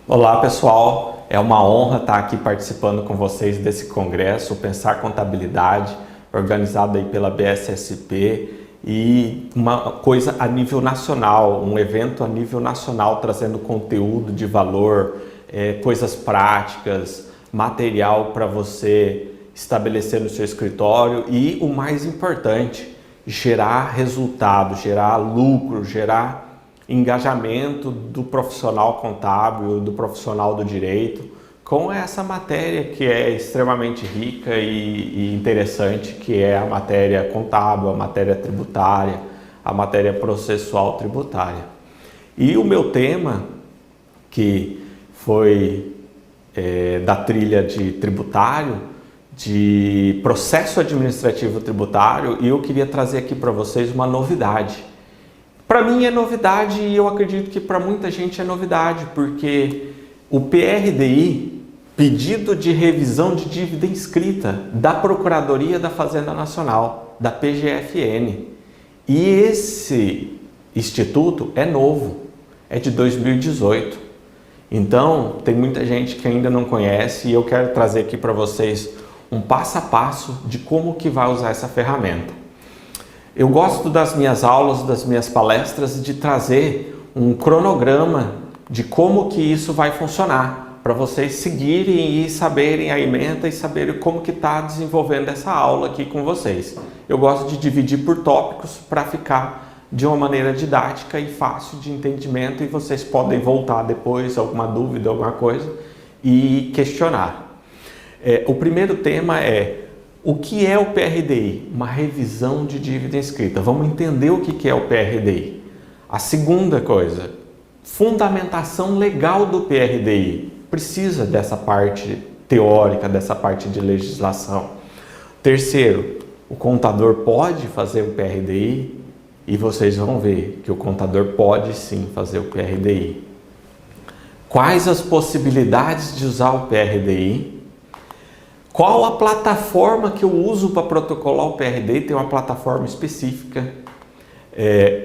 Olá pessoal, é uma honra estar aqui participando com vocês desse congresso, o Pensar Contabilidade, organizado aí pela BSSP e uma coisa a nível nacional, um evento a nível nacional trazendo conteúdo de valor, coisas práticas, material para você estabelecer no seu escritório e o mais importante, gerar resultado, gerar lucro, gerar engajamento do profissional contábil, do profissional do direito, com essa matéria que é extremamente rica e interessante, que é a matéria contábil, a matéria tributária, a matéria processual tributária. E o meu tema, que foi da trilha de tributário, de processo administrativo tributário, e eu queria trazer aqui para vocês uma novidade. Para mim é novidade e eu acredito que para muita gente é novidade, porque o PRDI, Pedido de Revisão de Dívida Inscrita, da Procuradoria da Fazenda Nacional, da PGFN. E esse instituto é novo, é de 2018. Então, tem muita gente que ainda não conhece e eu quero trazer aqui para vocês um passo a passo de como que vai usar essa ferramenta. Eu gosto das minhas aulas, das minhas palestras, de trazer um cronograma de como que isso vai funcionar, para vocês seguirem e saberem a ementa e saberem como que está desenvolvendo essa aula aqui com vocês. Eu gosto de dividir por tópicos para ficar de uma maneira didática e fácil de entendimento e vocês podem voltar depois, alguma dúvida, alguma coisa, e questionar. O primeiro tema é: o que é o PRDI? Uma revisão de dívida inscrita. Vamos entender o que é o PRDI. A segunda coisa, fundamentação legal do PRDI. Precisa dessa parte teórica, dessa parte de legislação. Terceiro, o contador pode fazer o PRDI? E vocês vão ver que o contador pode sim fazer o PRDI. Quais as possibilidades de usar o PRDI? Qual a plataforma que eu uso para protocolar o PRDI? Tem uma plataforma específica.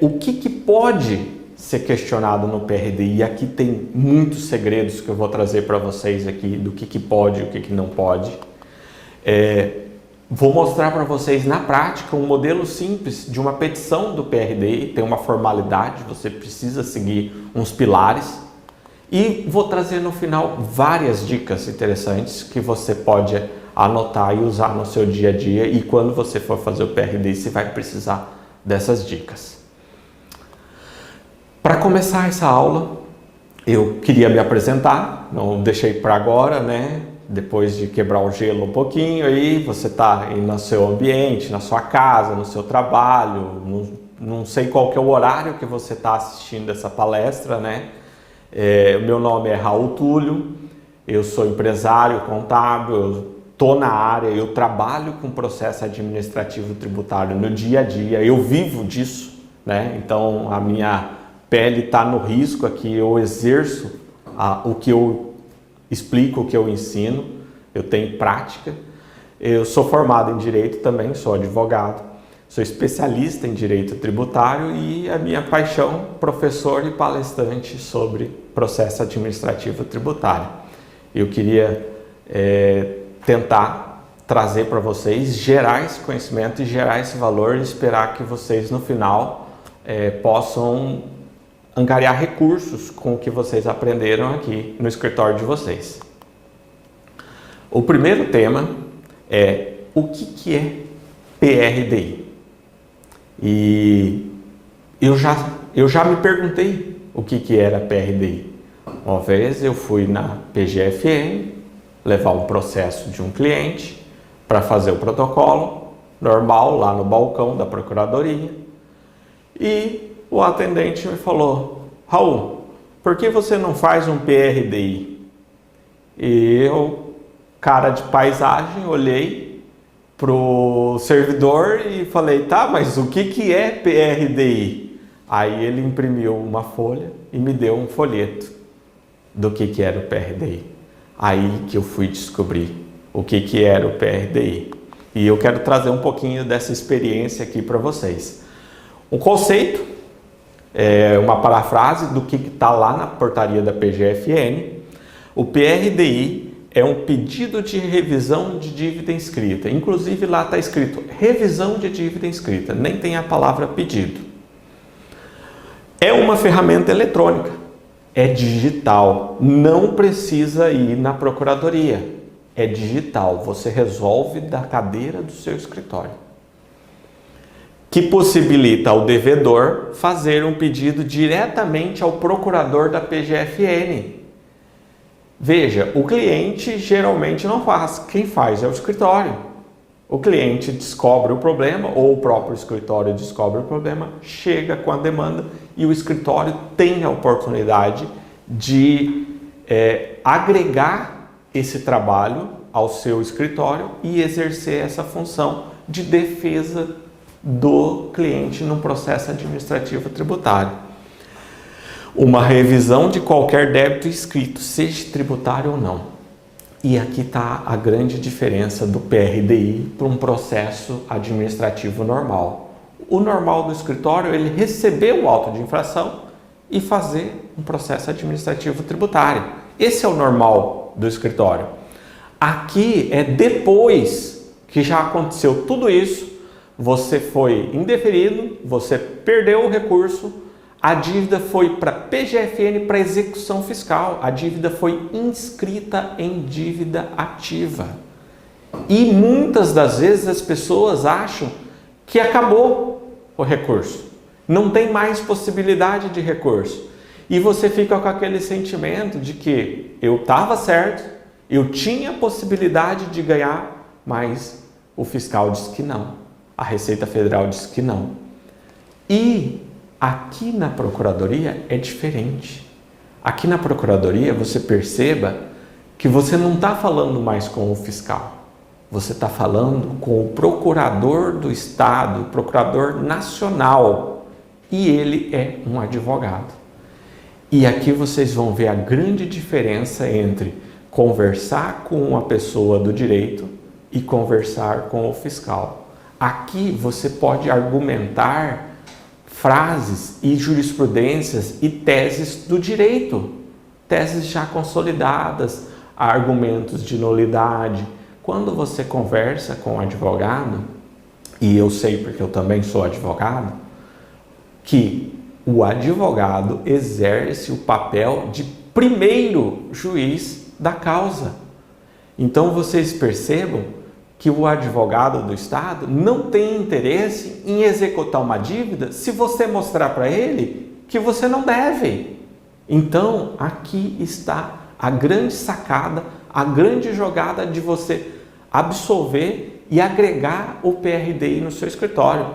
O que pode ser questionado no PRDI? E aqui tem muitos segredos que eu vou trazer para vocês aqui do que pode e o que não pode. Vou mostrar para vocês na prática um modelo simples de uma petição do PRDI. Tem uma formalidade, você precisa seguir uns pilares. E vou trazer no final várias dicas interessantes que você pode anotar e usar no seu dia a dia, e quando você for fazer o PRDI você vai precisar dessas dicas. Para começar essa aula, eu queria me apresentar, não deixei para agora, né? Depois de quebrar o gelo um pouquinho, aí você está aí no seu ambiente, na sua casa, no seu trabalho, não sei qual que é o horário que você está assistindo essa palestra, né? O meu nome é Raul Túlio, eu sou empresário contábil, eu estou na área, eu trabalho com processo administrativo tributário no dia a dia, eu vivo disso, né? Então a minha pele está no risco aqui, eu exerço o que eu explico, o que eu ensino, eu tenho prática. Eu sou formado em Direito também, sou advogado, sou especialista em Direito Tributário e a minha paixão, professor e palestrante sobre processo administrativo tributário. Eu queria tentar trazer para vocês, gerar esse conhecimento e gerar esse valor e esperar que vocês no final possam angariar recursos com o que vocês aprenderam aqui no escritório de vocês. O primeiro tema é o que é PRDI. E eu já me perguntei o que era PRDI. Uma vez eu fui na PGFN levar um processo de um cliente para fazer o protocolo normal lá no balcão da Procuradoria e o atendente me falou: Raul, por que você não faz um PRDI? E eu, cara de paisagem, olhei pro servidor e falei: tá, mas o que é PRDI? Aí ele imprimiu uma folha e me deu um folheto do que era o PRDI. Aí que eu fui descobrir o que era o PRDI. E eu quero trazer um pouquinho dessa experiência aqui para vocês. Um conceito, uma parafrase do que está lá na portaria da PGFN, O PRDI é um pedido de revisão de dívida inscrita. Inclusive lá está escrito revisão de dívida inscrita, nem tem a palavra pedido. É uma ferramenta eletrônica, é digital, não precisa ir na procuradoria. É digital, você resolve da cadeira do seu escritório. Que possibilita ao devedor fazer um pedido diretamente ao procurador da PGFN. Veja, o cliente geralmente não faz, quem faz é o escritório. O cliente descobre o problema, ou o próprio escritório descobre o problema, chega com a demanda e o escritório tem a oportunidade de agregar esse trabalho ao seu escritório e exercer essa função de defesa do cliente no processo administrativo tributário. Uma revisão de qualquer débito inscrito, seja tributário ou não. E aqui está a grande diferença do PRDI para um processo administrativo normal. O normal do escritório, ele receber o auto de infração e fazer um processo administrativo tributário. Esse é o normal do escritório. Aqui é depois que já aconteceu tudo isso, você foi indeferido, você perdeu o recurso, a dívida foi para PGFN para execução fiscal, a dívida foi inscrita em dívida ativa. E muitas das vezes as pessoas acham que acabou o recurso, não tem mais possibilidade de recurso. E você fica com aquele sentimento de que eu estava certo, eu tinha possibilidade de ganhar, mas o fiscal disse que não, a Receita Federal disse que não. E aqui na Procuradoria é diferente. Aqui na Procuradoria você perceba que você não está falando mais com o fiscal. Você está falando com o Procurador do Estado, o Procurador Nacional. E ele é um advogado. E aqui vocês vão ver a grande diferença entre conversar com uma pessoa do direito e conversar com o fiscal. Aqui você pode argumentar frases e jurisprudências e teses do direito, teses já consolidadas, argumentos de nulidade. Quando você conversa com um advogado, e eu sei porque eu também sou advogado, que o advogado exerce o papel de primeiro juiz da causa. Então vocês percebam que o advogado do Estado não tem interesse em executar uma dívida se você mostrar para ele que você não deve. Então, aqui está a grande sacada, a grande jogada de você absolver e agregar o PRDI no seu escritório.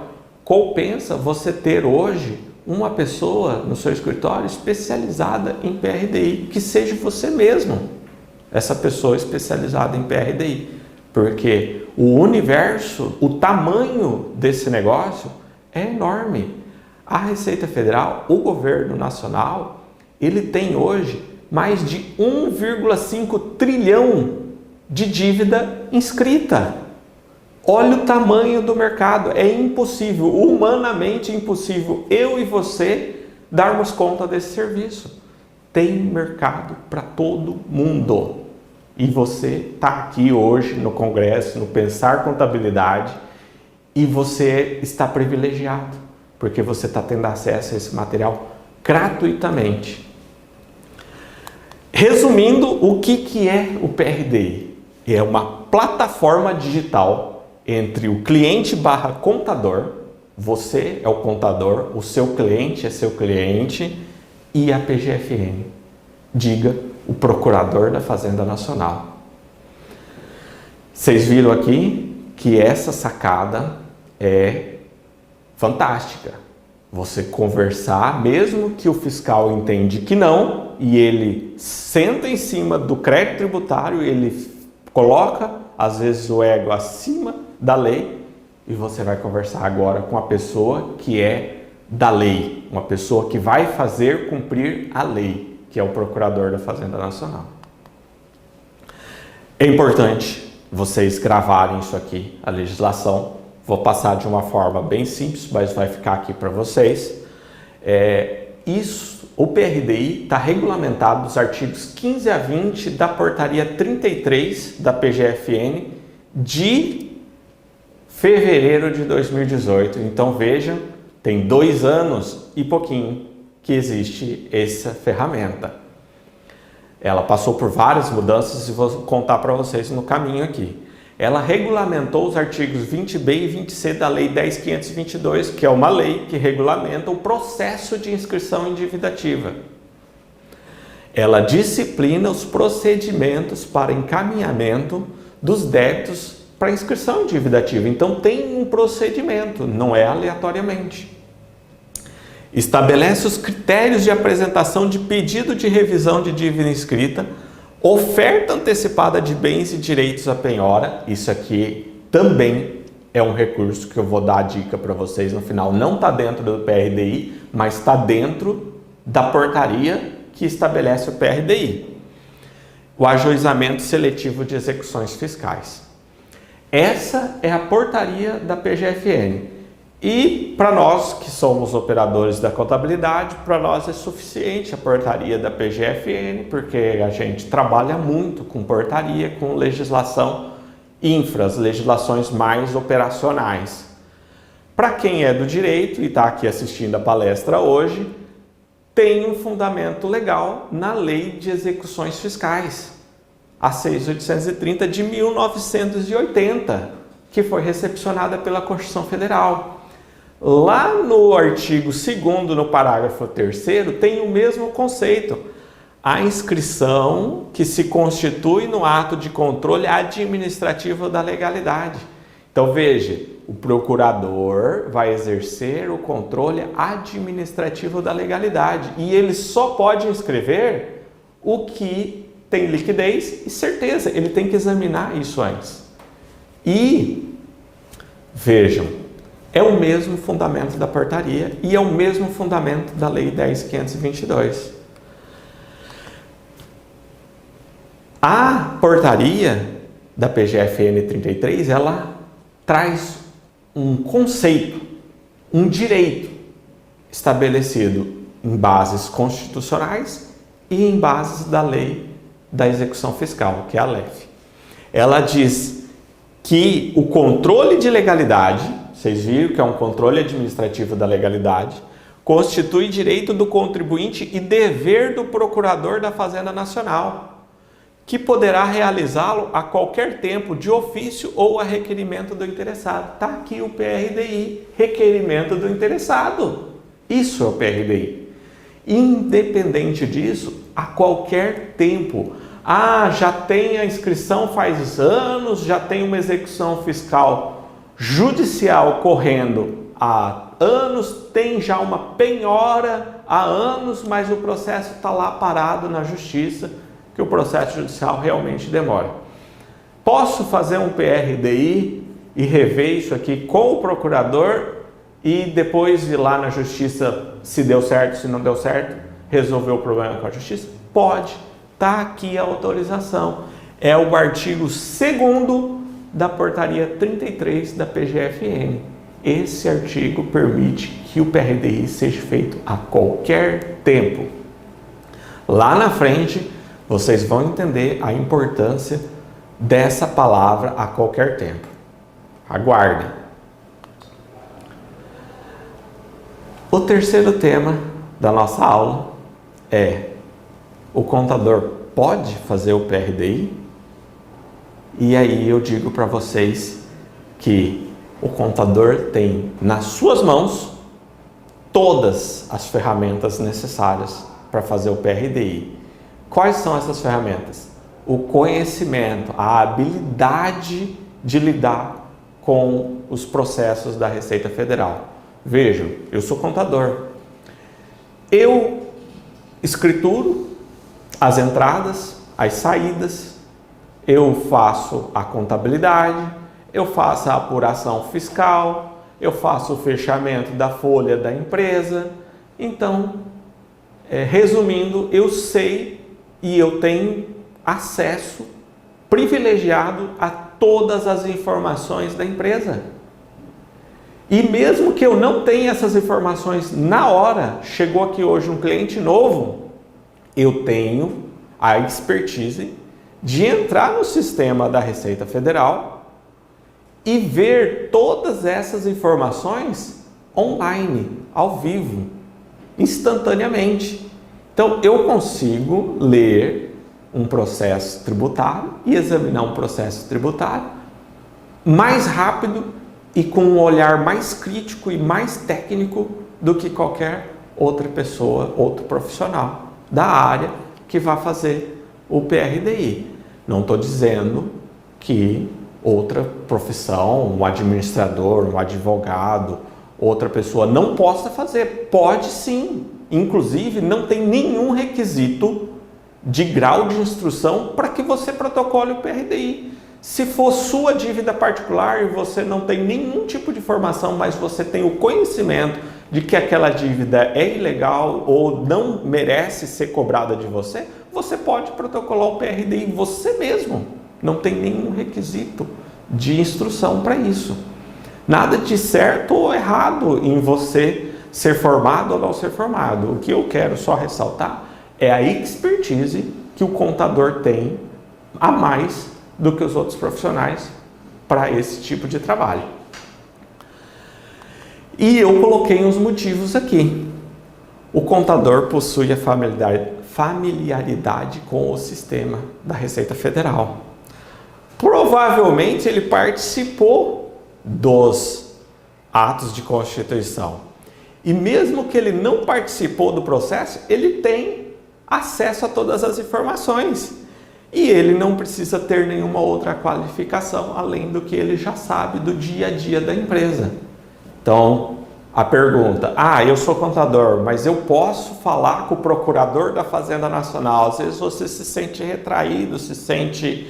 Compensa você ter hoje uma pessoa no seu escritório especializada em PRDI, que seja você mesmo, essa pessoa especializada em PRDI. Porque o universo, o tamanho desse negócio é enorme. A Receita Federal, o governo nacional, ele tem hoje mais de 1,5 trilhão de dívida inscrita. Olha o tamanho do mercado. É impossível, humanamente impossível, eu e você darmos conta desse serviço. Tem mercado para todo mundo. E você está aqui hoje no Congresso, no Pensar Contabilidade, e você está privilegiado, porque você está tendo acesso a esse material gratuitamente. Resumindo, o que é o PRDI? É uma plataforma digital entre o cliente barra contador, você é o contador, o seu cliente é seu cliente, e a PGFN. Diga, o Procurador da Fazenda Nacional. Vocês viram aqui que essa sacada é fantástica. Você conversar, mesmo que o fiscal entende que não, e ele senta em cima do crédito tributário, ele coloca, às vezes, o ego acima da lei, e você vai conversar agora com a pessoa que é da lei, uma pessoa que vai fazer cumprir a lei, que é o Procurador da Fazenda Nacional. É importante vocês gravarem isso aqui, a legislação. Vou passar de uma forma bem simples, mas vai ficar aqui para vocês. Isso O PRDI está regulamentado nos artigos 15 a 20 da portaria 33 da PGFN de fevereiro de 2018. Então vejam, tem 2 anos e pouquinho que existe essa ferramenta. Ela passou por várias mudanças e vou contar para vocês no caminho aqui. Ela regulamentou os artigos 20b e 20c da Lei 10.522, que é uma lei que regulamenta o processo de inscrição endividativa. Ela disciplina os procedimentos para encaminhamento dos débitos para inscrição endividativa. Então tem um procedimento, não é aleatoriamente. Estabelece os critérios de apresentação de pedido de revisão de dívida inscrita, oferta antecipada de bens e direitos à penhora. Isso aqui também é um recurso que eu vou dar a dica para vocês no final. Não está dentro do PRDI, mas está dentro da portaria que estabelece o PRDI. O ajuizamento seletivo de execuções fiscais. Essa é a portaria da PGFN. E para nós que somos operadores da contabilidade, para nós é suficiente a portaria da PGFN, porque a gente trabalha muito com portaria, com legislação infras, legislações mais operacionais. Para quem é do direito e está aqui assistindo a palestra hoje, tem um fundamento legal na Lei de Execuções Fiscais, a 6.830 de 1980, que foi recepcionada pela Constituição Federal. Lá no artigo 2º, no parágrafo 3º, tem o mesmo conceito. A inscrição que se constitui no ato de controle administrativo da legalidade. Então veja, o procurador vai exercer o controle administrativo da legalidade e ele só pode inscrever o que tem liquidez e certeza. Ele tem que examinar isso antes. E vejam, é o mesmo fundamento da portaria e é o mesmo fundamento da Lei 10.522. A portaria da PGFN 33, ela traz um conceito, um direito estabelecido em bases constitucionais e em bases da Lei da Execução Fiscal, que é a LEF. Ela diz que o controle de legalidade, vocês viram que é um controle administrativo da legalidade, constitui direito do contribuinte e dever do procurador da Fazenda Nacional, que poderá realizá-lo a qualquer tempo, de ofício ou a requerimento do interessado. Está aqui o PRDI, requerimento do interessado. Isso é o PRDI. Independente disso, a qualquer tempo. Ah, já tem a inscrição faz anos, já tem uma execução fiscal judicial correndo há anos, tem já uma penhora há anos, mas o processo está lá parado na justiça, que o processo judicial realmente demora. Posso fazer um PRDI e rever isso aqui com o procurador e depois ir lá na justiça se deu certo, se não deu certo, resolver o problema com a justiça? Pode, está aqui a autorização. É o artigo 2º da portaria 33 da PGFN. Esse artigo permite que o PRDI seja feito a qualquer tempo. Lá na frente, vocês vão entender a importância dessa palavra a qualquer tempo. Aguardem. O terceiro tema da nossa aula é: o contador pode fazer o PRDI? E aí eu digo para vocês que o contador tem nas suas mãos todas as ferramentas necessárias para fazer o PRDI. Quais são essas ferramentas? O conhecimento, a habilidade de lidar com os processos da Receita Federal. Vejam, eu sou contador. Eu escrituro as entradas, as saídas, eu faço a contabilidade, eu faço a apuração fiscal, eu faço o fechamento da folha da empresa. Então, resumindo, eu sei e eu tenho acesso privilegiado a todas as informações da empresa. E mesmo que eu não tenha essas informações na hora, chegou aqui hoje um cliente novo, eu tenho a expertise de entrar no sistema da Receita Federal e ver todas essas informações online, ao vivo, instantaneamente. Então, eu consigo ler um processo tributário e examinar um processo tributário mais rápido e com um olhar mais crítico e mais técnico do que qualquer outra pessoa, outro profissional da área que vai fazer o PRDI. Não estou dizendo que outra profissão, um administrador, um advogado, outra pessoa não possa fazer. Pode sim. Inclusive, não tem nenhum requisito de grau de instrução para que você protocole o PRDI. Se for sua dívida particular e você não tem nenhum tipo de formação, mas você tem o conhecimento de que aquela dívida é ilegal ou não merece ser cobrada de você, você pode protocolar o PRDI você mesmo. Não tem nenhum requisito de instrução para isso. Nada de certo ou errado em você ser formado ou não ser formado. O que eu quero só ressaltar é a expertise que o contador tem a mais do que os outros profissionais para esse tipo de trabalho. E eu coloquei uns motivos aqui. O contador possui a familiaridade com o sistema da Receita Federal. Provavelmente ele participou dos atos de constituição. E mesmo que ele não participou do processo, ele tem acesso a todas as informações. E ele não precisa ter nenhuma outra qualificação, além do que ele já sabe do dia a dia da empresa. Então, a pergunta, eu sou contador, mas eu posso falar com o procurador da Fazenda Nacional? Às vezes você se sente retraído, se sente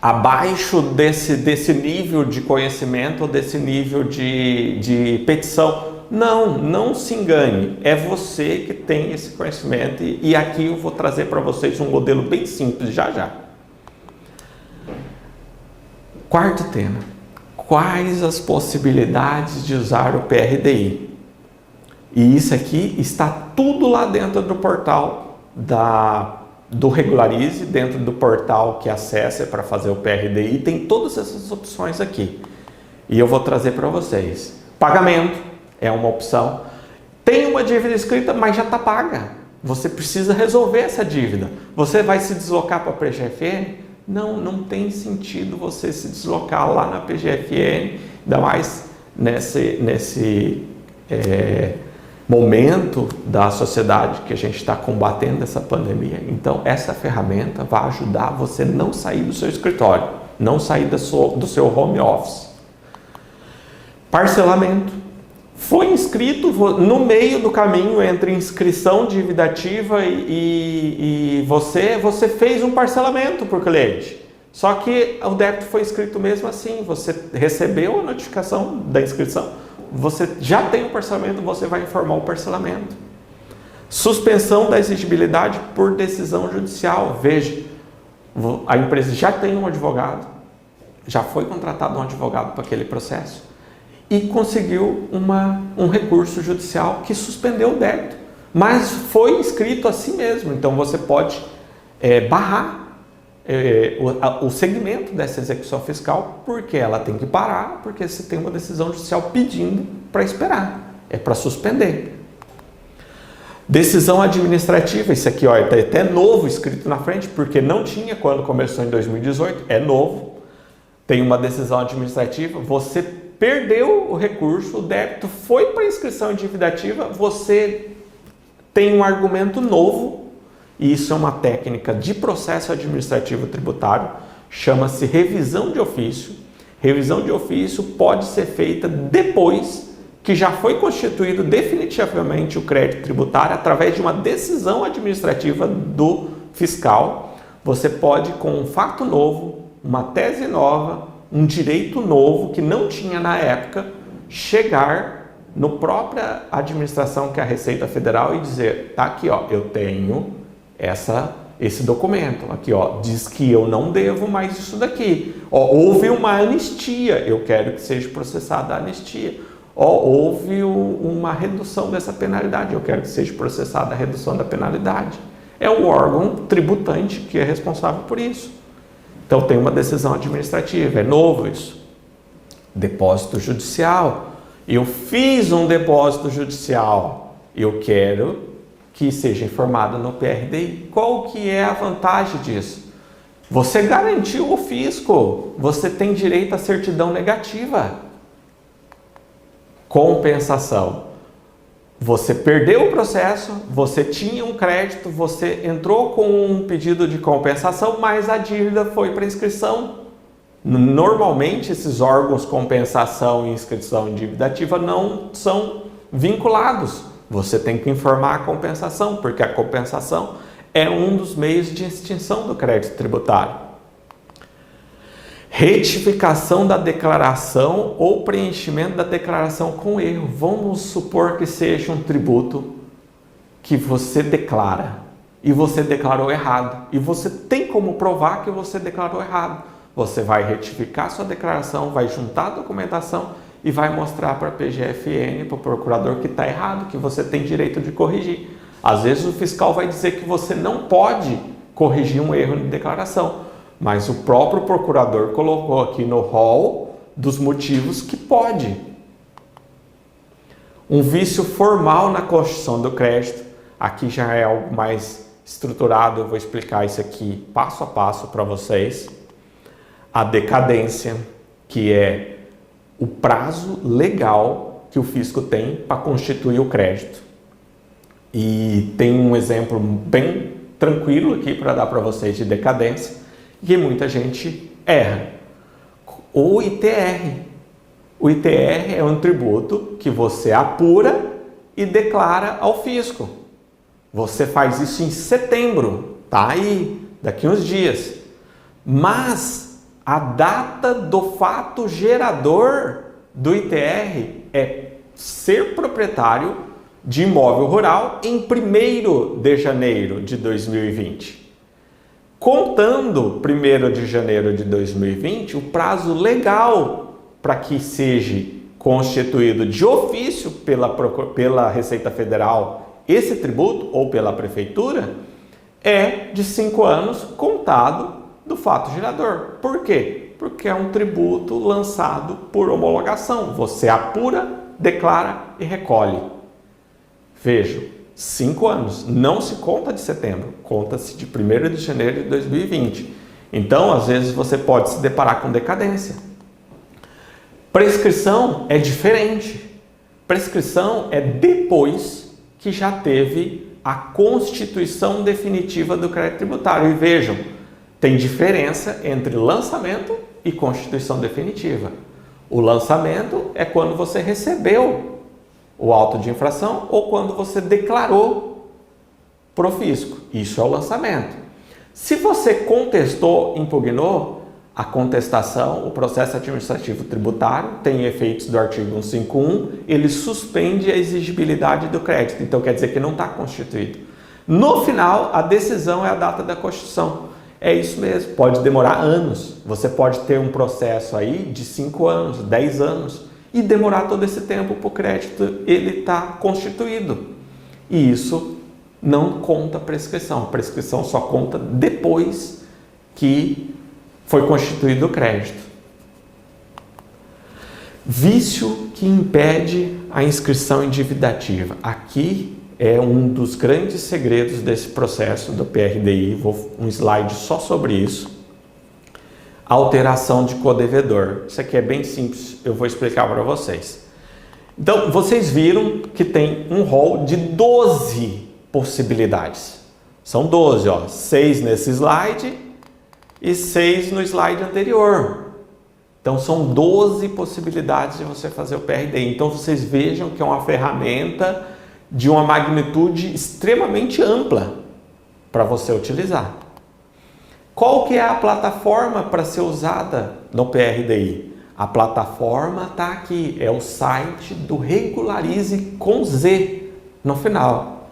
abaixo desse nível de conhecimento, desse nível de petição. Não se engane, é você que tem esse conhecimento e aqui eu vou trazer para vocês um modelo bem simples já. Quarto tema, quais as possibilidades de usar o PRDI? E isso aqui está tudo lá dentro do portal do Regularize, dentro do portal que acessa para fazer o PRDI, tem todas essas opções aqui. E eu vou trazer para vocês. Pagamento é uma opção. Tem uma dívida escrita, mas já está paga. Você precisa resolver essa dívida. Você vai se deslocar para a PGFN? Não tem sentido você se deslocar lá na PGFN, ainda mais nesse momento da sociedade que a gente está combatendo essa pandemia. Então, essa ferramenta vai ajudar você a não sair do seu escritório, não sair do seu home office. Parcelamento. Foi inscrito no meio do caminho entre inscrição de dívida ativa e você fez um parcelamento por cliente. Só que o débito foi inscrito mesmo assim, você recebeu a notificação da inscrição, você já tem o parcelamento, você vai informar o parcelamento. Suspensão da exigibilidade por decisão judicial. Veja, a empresa já tem um advogado, já foi contratado um advogado para aquele processo e conseguiu um recurso judicial que suspendeu o débito, mas foi inscrito assim mesmo. Então você pode barrar o segmento dessa execução fiscal, porque ela tem que parar, porque você tem uma decisão judicial pedindo para esperar, é para suspender. Decisão administrativa, isso aqui está até novo escrito na frente, porque não tinha quando começou em 2018, é novo. Tem uma decisão administrativa, você perdeu o recurso, o débito foi para inscrição em dívida ativa, você tem um argumento novo, e isso é uma técnica de processo administrativo tributário, chama-se revisão de ofício. Revisão de ofício pode ser feita depois que já foi constituído definitivamente o crédito tributário através de uma decisão administrativa do fiscal. Você pode, com um fato novo, uma tese nova, um direito novo que não tinha na época, chegar no própria administração que é a Receita Federal e dizer, tá aqui, eu tenho esse documento aqui, ó, diz que eu não devo mais isso daqui. Ó, houve uma anistia, eu quero que seja processada a anistia. Ó, houve uma redução dessa penalidade, eu quero que seja processada a redução da penalidade. É o órgão tributante que é responsável por isso. Então tem uma decisão administrativa, é novo isso. Depósito judicial. Eu fiz um depósito judicial, eu quero que seja informado no PRDI. Qual que é a vantagem disso? Você garantiu o fisco, você tem direito à certidão negativa. Compensação. Você perdeu o processo, você tinha um crédito, você entrou com um pedido de compensação, mas a dívida foi para inscrição. Normalmente, esses órgãos compensação e inscrição em dívida ativa não são vinculados. Você tem que informar a compensação, porque a compensação é um dos meios de extinção do crédito tributário. Retificação da declaração ou preenchimento da declaração com erro. Vamos supor que seja um tributo que você declara e você declarou errado. E você tem como provar que você declarou errado. Você vai retificar sua declaração, vai juntar a documentação e vai mostrar para a PGFN, para o procurador, que está errado, que você tem direito de corrigir. Às vezes o fiscal vai dizer que você não pode corrigir um erro de declaração, mas o próprio procurador colocou aqui no rol dos motivos que pode. Um vício formal na constituição do crédito, aqui já é algo mais estruturado, eu vou explicar isso aqui passo a passo para vocês. A decadência, que é o prazo legal que o fisco tem para constituir o crédito. E tem um exemplo bem tranquilo aqui para dar para vocês de decadência, que muita gente erra. O ITR. O ITR é um tributo que você apura e declara ao fisco. Você faz isso em setembro, tá aí, daqui uns dias. Mas a data do fato gerador do ITR é ser proprietário de imóvel rural em 1º de janeiro de 2020. Contando 1º de janeiro de 2020, o prazo legal para que seja constituído de ofício pela Receita Federal esse tributo ou pela Prefeitura é de 5 anos contado do fato gerador. Por quê? Porque é um tributo lançado por homologação. Você apura, declara e recolhe. Veja, 5 anos. Não se conta de setembro, conta-se de 1º de janeiro de 2020. Então, às vezes, você pode se deparar com decadência. Prescrição é diferente. Prescrição é depois que já teve a constituição definitiva do crédito tributário. E vejam, tem diferença entre lançamento e constituição definitiva. O lançamento é quando você recebeu o auto de infração ou quando você declarou para o fisco. Isso é o lançamento. Se você contestou, impugnou, a contestação, o processo administrativo tributário, tem efeitos do artigo 151, ele suspende a exigibilidade do crédito. Então quer dizer que não está constituído. No final, a decisão é a data da constituição. É isso mesmo, pode demorar anos. Você pode ter um processo aí de 5 anos, 10 anos e demorar todo esse tempo para o crédito ele estar constituído. E isso não conta prescrição. A prescrição só conta depois que foi constituído o crédito. Vício que impede a inscrição em dívida ativa. Aqui é um dos grandes segredos desse processo do PRDI, vou um slide só sobre isso. Alteração de codevedor. Isso aqui é bem simples, eu vou explicar para vocês. Então, vocês viram que tem um rol de 12 possibilidades. São 12, ó, 6 nesse slide e 6 no slide anterior. Então, são 12 possibilidades de você fazer o PRDI. Então, vocês vejam que é uma ferramenta de uma magnitude extremamente ampla para você utilizar. Qual que é a plataforma para ser usada no PRDI? A plataforma está aqui, é o site do Regularize com Z no final,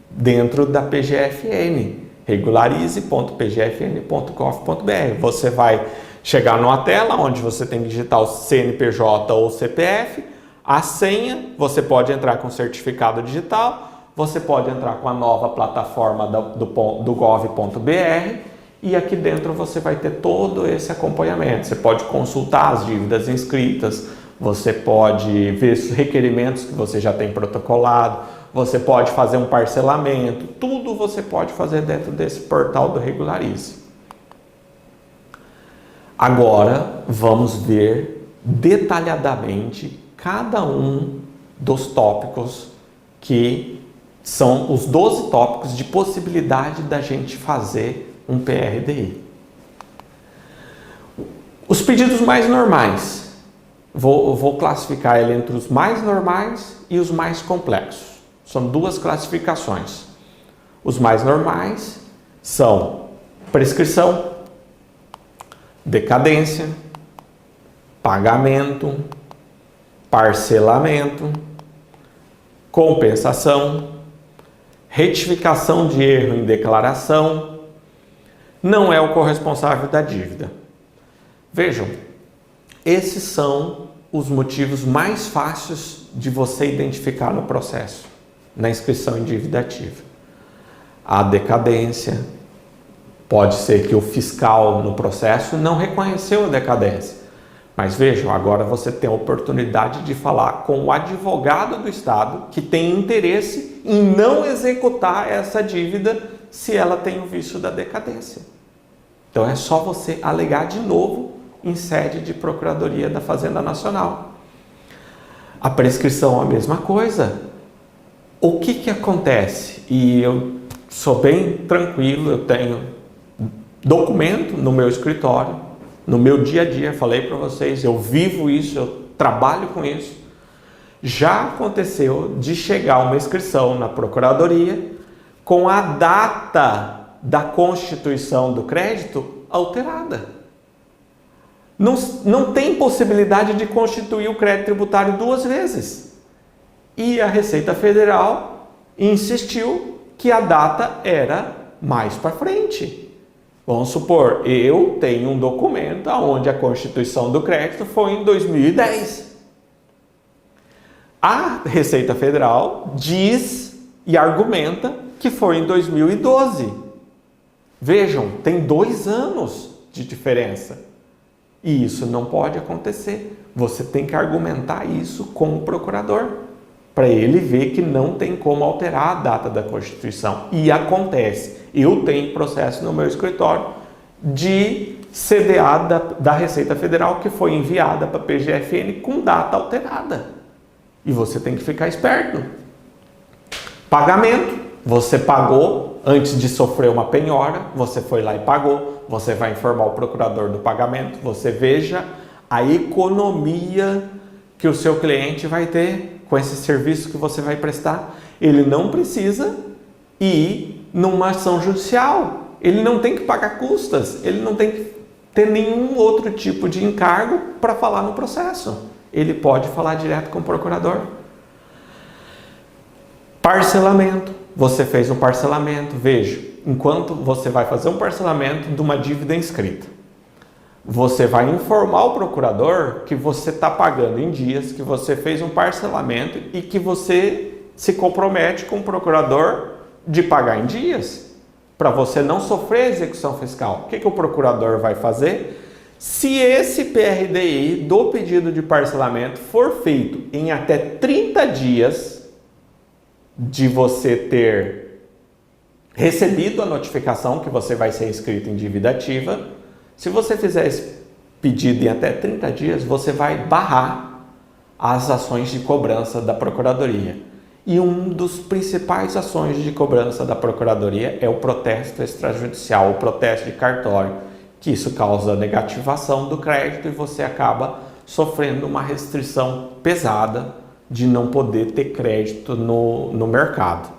dentro da PGFN. regularize.pgfn.gov.br. Você vai chegar numa tela onde você tem que digitar o CNPJ ou CPF, a senha, você pode entrar com certificado digital, você pode entrar com a nova plataforma do gov.br e aqui dentro você vai ter todo esse acompanhamento. Você pode consultar as dívidas inscritas, você pode ver os requerimentos que você já tem protocolado, você pode fazer um parcelamento, tudo você pode fazer dentro desse portal do Regularize. Agora vamos ver detalhadamente cada um dos tópicos que são os 12 tópicos de possibilidade da gente fazer um PRDI. Os pedidos mais normais. Vou classificar ele entre os mais normais e os mais complexos. São duas classificações. Os mais normais são prescrição, decadência, pagamento, parcelamento, compensação, retificação de erro em declaração, não é o corresponsável da dívida. Vejam, esses são os motivos mais fáceis de você identificar no processo, na inscrição em dívida ativa. A decadência, pode ser que o fiscal no processo não reconheceu a decadência. Mas vejam, agora você tem a oportunidade de falar com o advogado do Estado que tem interesse em não executar essa dívida se ela tem o vício da decadência. Então é só você alegar de novo em sede de Procuradoria da Fazenda Nacional. A prescrição é a mesma coisa. O que acontece? E eu sou bem tranquilo, eu tenho documento no meu escritório, no meu dia a dia, falei para vocês, eu vivo isso, eu trabalho com isso. Já aconteceu de chegar uma inscrição na Procuradoria com a data da constituição do crédito alterada. Não tem possibilidade de constituir o crédito tributário duas vezes. E a Receita Federal insistiu que a data era mais para frente. Vamos supor, eu tenho um documento onde a constituição do crédito foi em 2010. A Receita Federal diz e argumenta que foi em 2012. Vejam, tem 2 anos de diferença. E isso não pode acontecer. Você tem que argumentar isso com o procurador, para ele ver que não tem como alterar a data da Constituição. E acontece. Eu tenho processo no meu escritório de CDA da Receita Federal que foi enviada para a PGFN com data alterada. E você tem que ficar esperto. Pagamento. Você pagou antes de sofrer uma penhora, você foi lá e pagou, você vai informar o procurador do pagamento, você veja a economia que o seu cliente vai ter com esse serviço que você vai prestar. Ele não precisa ir numa ação judicial, ele não tem que pagar custas, ele não tem que ter nenhum outro tipo de encargo para falar no processo. Ele pode falar direto com o procurador. Parcelamento. Você fez um parcelamento, veja, enquanto você vai fazer um parcelamento de uma dívida inscrita, você vai informar o procurador que você está pagando em dias, que você fez um parcelamento e que você se compromete com o procurador de pagar em dias, para você não sofrer execução fiscal. O que o procurador vai fazer? Se esse PRDI do pedido de parcelamento for feito em até 30 dias de você ter recebido a notificação que você vai ser inscrito em dívida ativa, se você fizer esse pedido em até 30 dias, você vai barrar as ações de cobrança da Procuradoria. E um dos principais ações de cobrança da Procuradoria é o protesto extrajudicial, o protesto de cartório, que isso causa negativação do crédito e você acaba sofrendo uma restrição pesada de não poder ter crédito no mercado.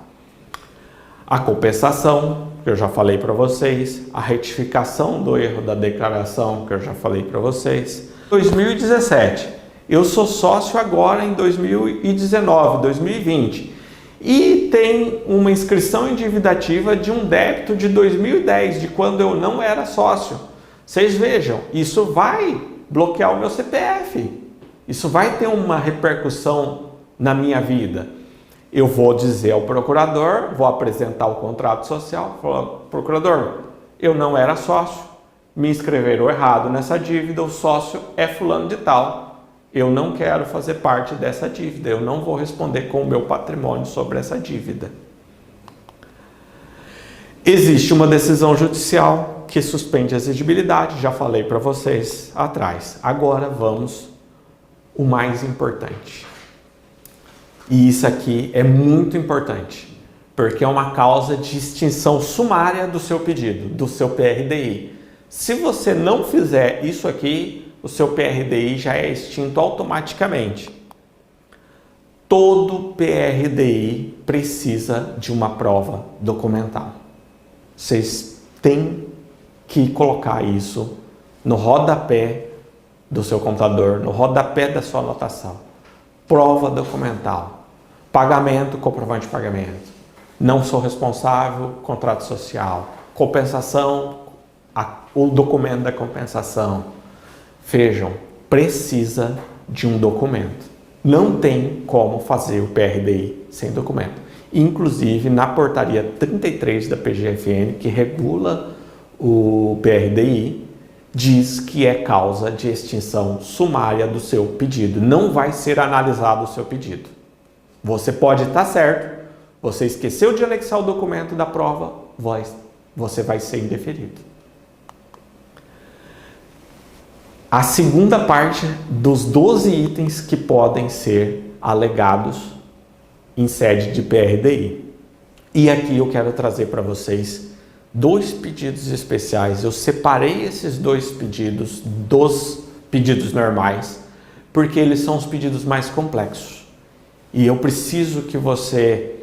A compensação, que eu já falei para vocês, a retificação do erro da declaração, que eu já falei para vocês. 2017, eu sou sócio agora em 2019, 2020, e tem uma inscrição em dívida ativa de um débito de 2010, de quando eu não era sócio. Vocês vejam, isso vai bloquear o meu CPF. Isso vai ter uma repercussão na minha vida. Eu vou dizer ao procurador, vou apresentar o contrato social, falar, procurador, eu não era sócio, me inscreveram errado nessa dívida, o sócio é fulano de tal. Eu não quero fazer parte dessa dívida, eu não vou responder com o meu patrimônio sobre essa dívida. Existe uma decisão judicial que suspende a exigibilidade, já falei para vocês atrás. Agora vamos o mais importante. E isso aqui é muito importante, porque é uma causa de extinção sumária do seu pedido, do seu PRDI. Se você não fizer isso aqui, o seu PRDI já é extinto automaticamente. Todo PRDI precisa de uma prova documental. Vocês têm que colocar isso no rodapé do seu computador, no rodapé da sua anotação. Prova documental. Pagamento, comprovante de pagamento. Não sou responsável, contrato social. Compensação, o documento da compensação. Vejam, precisa de um documento. Não tem como fazer o PRDI sem documento. Inclusive, na portaria 33 da PGFN, que regula o PRDI, diz que é causa de extinção sumária do seu pedido. Não vai ser analisado o seu pedido. Você pode estar certo, você esqueceu de anexar o documento da prova, você vai ser indeferido. A segunda parte dos 12 itens que podem ser alegados em sede de PRDI. E aqui eu quero trazer para vocês 2 pedidos especiais. Eu separei esses 2 pedidos dos pedidos normais, porque eles são os pedidos mais complexos. E eu preciso que você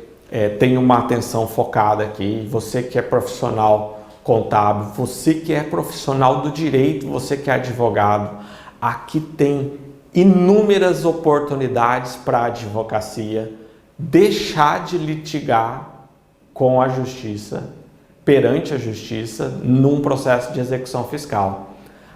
tenha uma atenção focada aqui. Você que é profissional contábil, você que é profissional do direito, você que é advogado, aqui tem inúmeras oportunidades para a advocacia deixar de litigar com a justiça, perante a justiça, num processo de execução fiscal.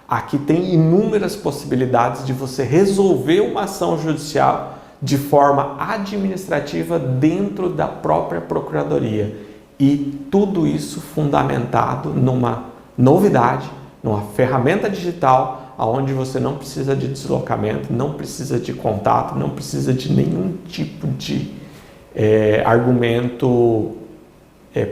Aqui tem inúmeras possibilidades de você resolver uma ação judicial de forma administrativa dentro da própria procuradoria. E tudo isso fundamentado numa novidade, numa ferramenta digital, onde você não precisa de deslocamento, não precisa de contato, não precisa de nenhum tipo de argumento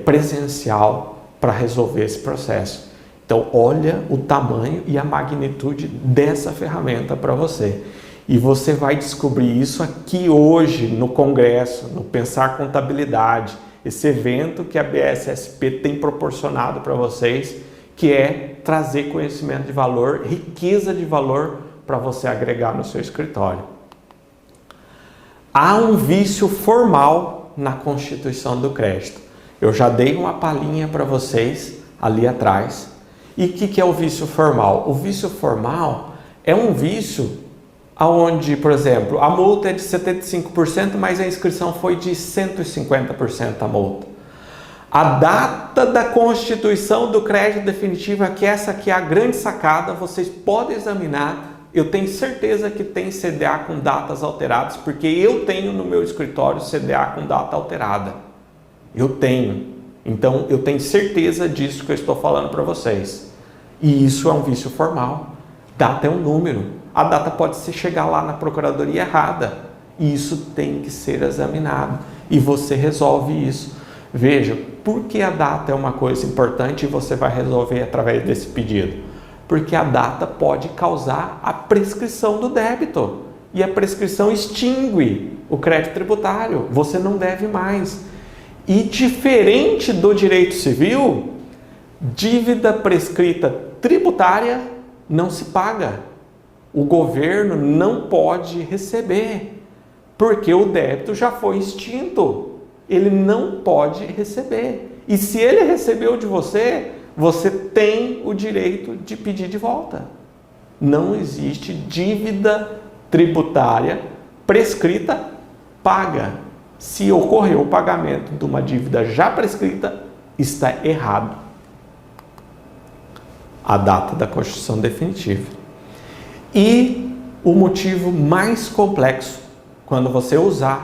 presencial para resolver esse processo. Então, olha o tamanho e a magnitude dessa ferramenta para você. E você vai descobrir isso aqui hoje no Congresso, no Pensar Contabilidade, esse evento que a BSSP tem proporcionado para vocês, que é trazer conhecimento de valor, riqueza de valor para você agregar no seu escritório. Há um vício formal na constituição do crédito. Eu já dei uma palhinha para vocês ali atrás. E o que é o vício formal? O vício formal é um vício onde, por exemplo, a multa é de 75%, mas a inscrição foi de 150% a multa. A data da constituição do crédito definitivo, que essa aqui é a grande sacada, vocês podem examinar. Eu tenho certeza que tem CDA com datas alteradas, porque eu tenho no meu escritório CDA com data alterada. Eu tenho. Então, eu tenho certeza disso que eu estou falando para vocês. E isso é um vício formal. Data é um número. A data pode chegar lá na procuradoria errada. E isso tem que ser examinado. E você resolve isso. Veja, por que a data é uma coisa importante e você vai resolver através desse pedido? Porque a data pode causar a prescrição do débito. E a prescrição extingue o crédito tributário. Você não deve mais. E diferente do direito civil, dívida prescrita tributária não se paga. O governo não pode receber, porque o débito já foi extinto. Ele não pode receber. E se ele recebeu de você, você tem o direito de pedir de volta. Não existe dívida tributária prescrita paga. Se ocorreu o pagamento de uma dívida já prescrita, está errado a data da constituição definitiva. E o motivo mais complexo, quando você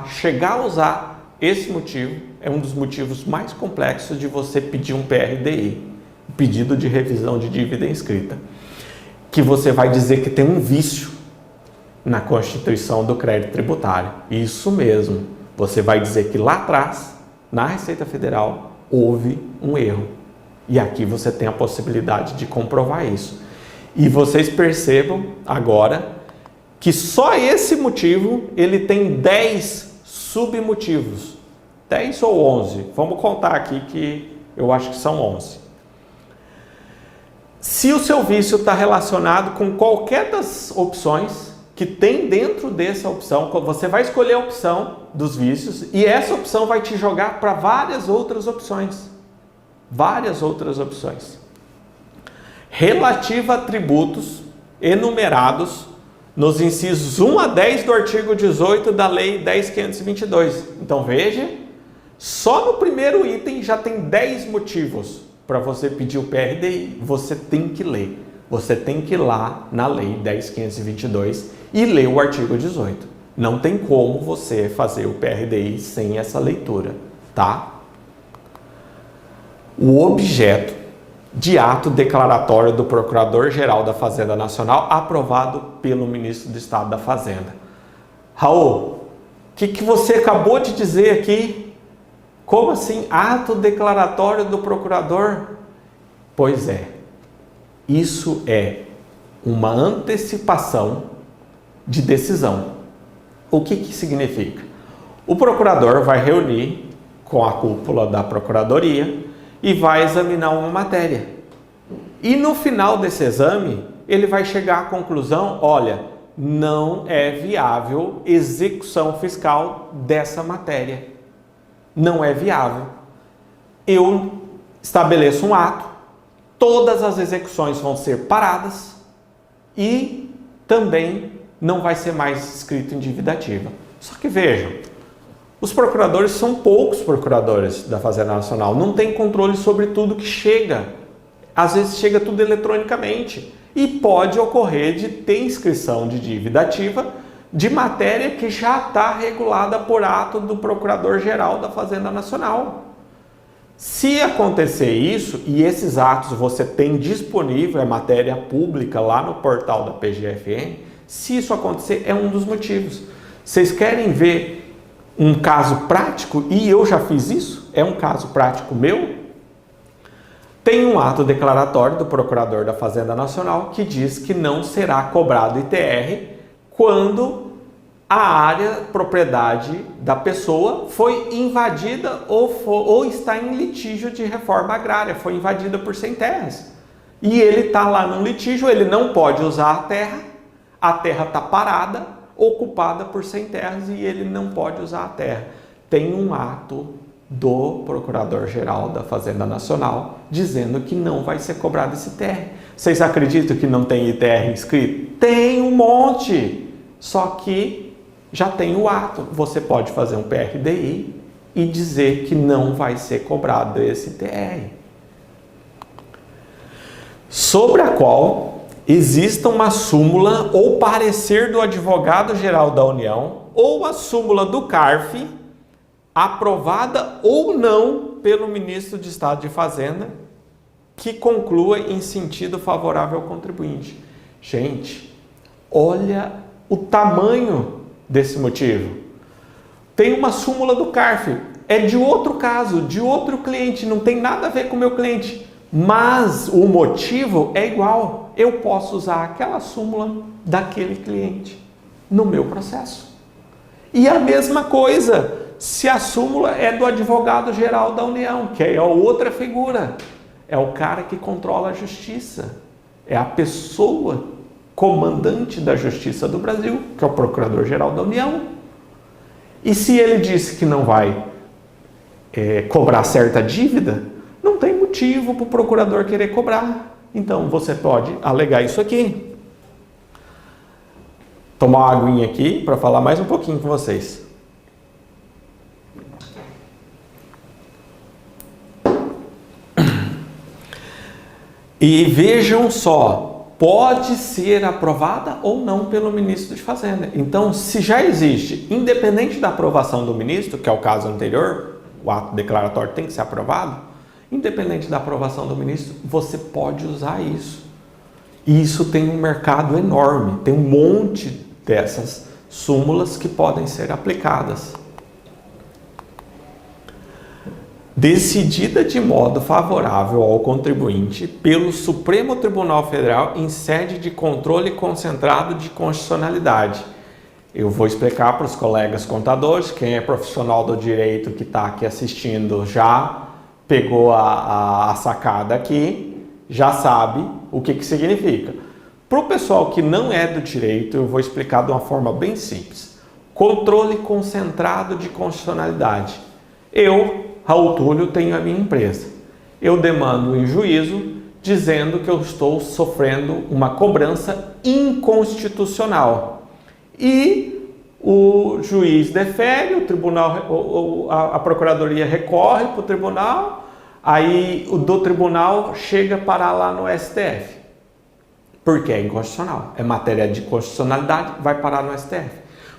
chegar a usar esse motivo, é um dos motivos mais complexos de você pedir um PRDI, pedido de revisão de dívida inscrita, que você vai dizer que tem um vício na constituição do crédito tributário. Isso mesmo, você vai dizer que lá atrás, na Receita Federal, houve um erro. E aqui você tem a possibilidade de comprovar isso. E vocês percebam agora que só esse motivo, ele tem 10 submotivos. 10 ou 11. Vamos contar aqui que eu acho que são 11. Se o seu vício está relacionado com qualquer das opções que tem dentro dessa opção, você vai escolher a opção dos vícios e essa opção vai te jogar para várias outras opções. Várias outras opções. Relativa a tributos enumerados nos incisos 1 a 10 do artigo 18 da Lei 10.522. Então veja, só no primeiro item já tem 10 motivos para você pedir o PRDI. Você tem que ler. Você tem que ir lá na Lei 10.522 e ler o artigo 18. Não tem como você fazer o PRDI sem essa leitura, tá? O objeto de ato declaratório do Procurador-Geral da Fazenda Nacional aprovado pelo Ministro do Estado da Fazenda. Raul, o que você acabou de dizer aqui? Como assim? Ato declaratório do Procurador? Pois é, isso é uma antecipação de decisão. O que significa? O Procurador vai reunir com a cúpula da Procuradoria e vai examinar uma matéria. E no final desse exame, ele vai chegar à conclusão, olha, não é viável execução fiscal dessa matéria. Não é viável. Eu estabeleço um ato, todas as execuções vão ser paradas e também não vai ser mais escrito em dívida ativa. Só que vejam, os procuradores são poucos procuradores da Fazenda Nacional, não tem controle sobre tudo que chega. Às vezes chega tudo eletronicamente e pode ocorrer de ter inscrição de dívida ativa de matéria que já está regulada por ato do Procurador-Geral da Fazenda Nacional. Se acontecer isso, e esses atos você tem disponível, é matéria pública lá no portal da PGFN, se isso acontecer é um dos motivos. Vocês querem ver um caso prático, e eu já fiz isso, é um caso prático meu? Tem um ato declaratório do Procurador da Fazenda Nacional que diz que não será cobrado ITR quando a área, propriedade da pessoa foi invadida ou está em litígio de reforma agrária, foi invadida por sem terras. E ele está lá no litígio, ele não pode usar a terra está parada, ocupada por sem terras e ele não pode usar a terra. Tem um ato do Procurador-Geral da Fazenda Nacional dizendo que não vai ser cobrado esse ITR. Vocês acreditam que não tem ITR inscrito? Tem um monte, só que já tem o ato. Você pode fazer um PRDI e dizer que não vai ser cobrado esse ITR. Sobre a qual exista uma súmula ou parecer do Advogado-Geral da União ou a súmula do CARF, aprovada ou não pelo Ministro de Estado de Fazenda, que conclua em sentido favorável ao contribuinte. Gente, olha o tamanho desse motivo. Tem uma súmula do CARF, é de outro caso, de outro cliente, não tem nada a ver com o meu cliente. Mas o motivo é igual. Eu posso usar aquela súmula daquele cliente no meu processo. E a mesma coisa, se a súmula é do Advogado-Geral da União, que é outra figura. É o cara que controla a justiça. É a pessoa comandante da Justiça do Brasil, que é o Procurador-Geral da União. E se ele disse que não vai cobrar certa dívida, não tem motivo para o procurador querer cobrar. Então, você pode alegar isso aqui. Tomar uma aguinha aqui para falar mais um pouquinho com vocês. E vejam só, pode ser aprovada ou não pelo ministro de Fazenda. Então, se já existe, independente da aprovação do ministro, que é o caso anterior, o ato declaratório tem que ser aprovado, independente da aprovação do ministro, você pode usar isso. E isso tem um mercado enorme, tem um monte dessas súmulas que podem ser aplicadas. Decidida de modo favorável ao contribuinte pelo Supremo Tribunal Federal em sede de controle concentrado de constitucionalidade. Eu vou explicar para os colegas contadores, quem é profissional do direito que está aqui assistindo já pegou a sacada aqui, já sabe o que significa. Para o pessoal que não é do direito, eu vou explicar de uma forma bem simples. Controle concentrado de constitucionalidade. Eu, Raul Túlio, tenho a minha empresa. Eu demando em juízo dizendo que eu estou sofrendo uma cobrança inconstitucional. E o juiz defere, o tribunal, a procuradoria recorre para o tribunal, aí o do tribunal chega para lá no STF. Porque é inconstitucional, é matéria de constitucionalidade, vai parar no STF.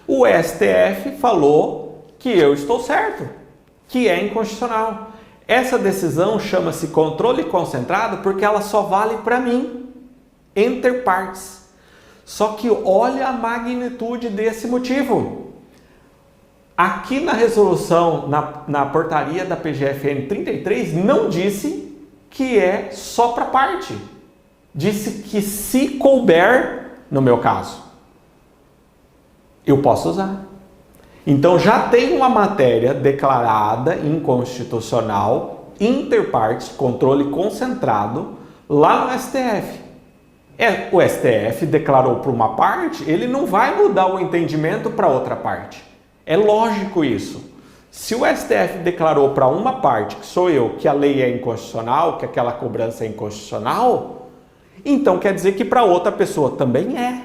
O STF falou que eu estou certo, que é inconstitucional. Essa decisão chama-se controle concentrado porque ela só vale para mim, inter partes. Só que olha a magnitude desse motivo. Aqui na resolução, na portaria da PGFN 33, não disse que é só para parte. Disse que se couber, no meu caso, eu posso usar. Então já tem uma matéria declarada inconstitucional, inter partes, controle concentrado, lá no STF. O STF declarou para uma parte, ele não vai mudar o entendimento para outra parte. É lógico isso. Se o STF declarou para uma parte, que sou eu, que a lei é inconstitucional, que aquela cobrança é inconstitucional, então quer dizer que para outra pessoa também é.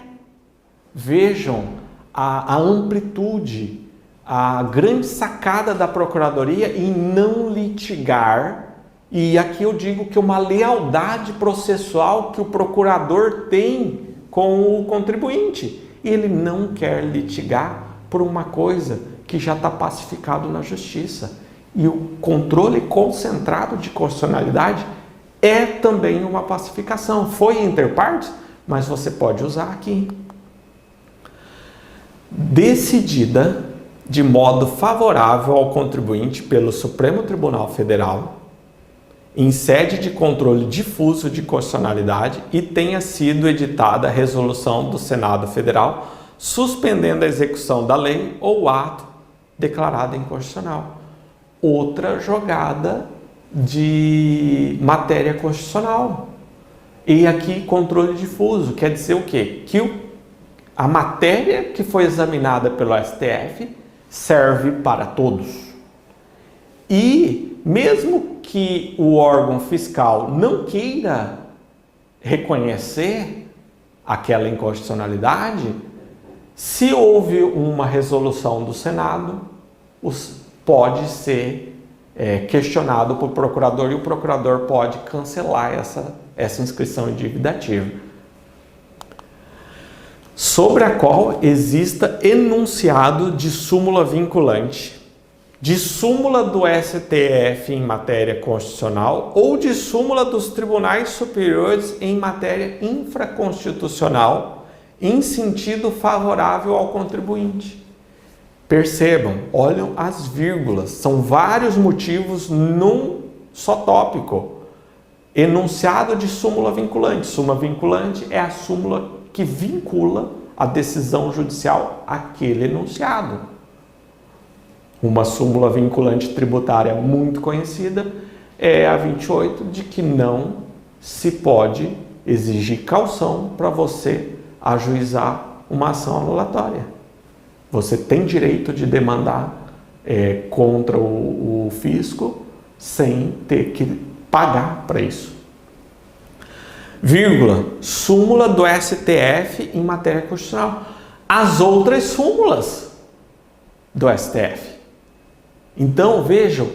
Vejam a amplitude, a grande sacada da Procuradoria em não litigar. E aqui eu digo que uma lealdade processual que o procurador tem com o contribuinte. Ele não quer litigar por uma coisa que já está pacificado na justiça. E o controle concentrado de constitucionalidade é também uma pacificação. Foi inter partes, mas você pode usar aqui. Decidida de modo favorável ao contribuinte pelo Supremo Tribunal Federal, em sede de controle difuso de constitucionalidade e tenha sido editada a resolução do Senado Federal suspendendo a execução da lei ou ato declarado inconstitucional. Outra jogada de matéria constitucional. E aqui controle difuso, quer dizer o quê? Que a matéria que foi examinada pelo STF serve para todos. E mesmo que o órgão fiscal não queira reconhecer aquela inconstitucionalidade, se houve uma resolução do Senado, pode ser questionado por procurador e o procurador pode cancelar essa inscrição em dívida ativa, sobre a qual exista enunciado de súmula vinculante, de súmula do STF em matéria constitucional ou de súmula dos tribunais superiores em matéria infraconstitucional em sentido favorável ao contribuinte. Percebam, olham as vírgulas, são vários motivos num só tópico. Enunciado de súmula vinculante. Súmula vinculante é a súmula que vincula a decisão judicial àquele enunciado. Uma súmula vinculante tributária muito conhecida é a 28, de que não se pode exigir caução para você ajuizar uma ação anulatória. Você tem direito de demandar contra o fisco sem ter que pagar para isso. Vírgula, súmula do STF em matéria constitucional. As outras súmulas do STF. Então, vejam,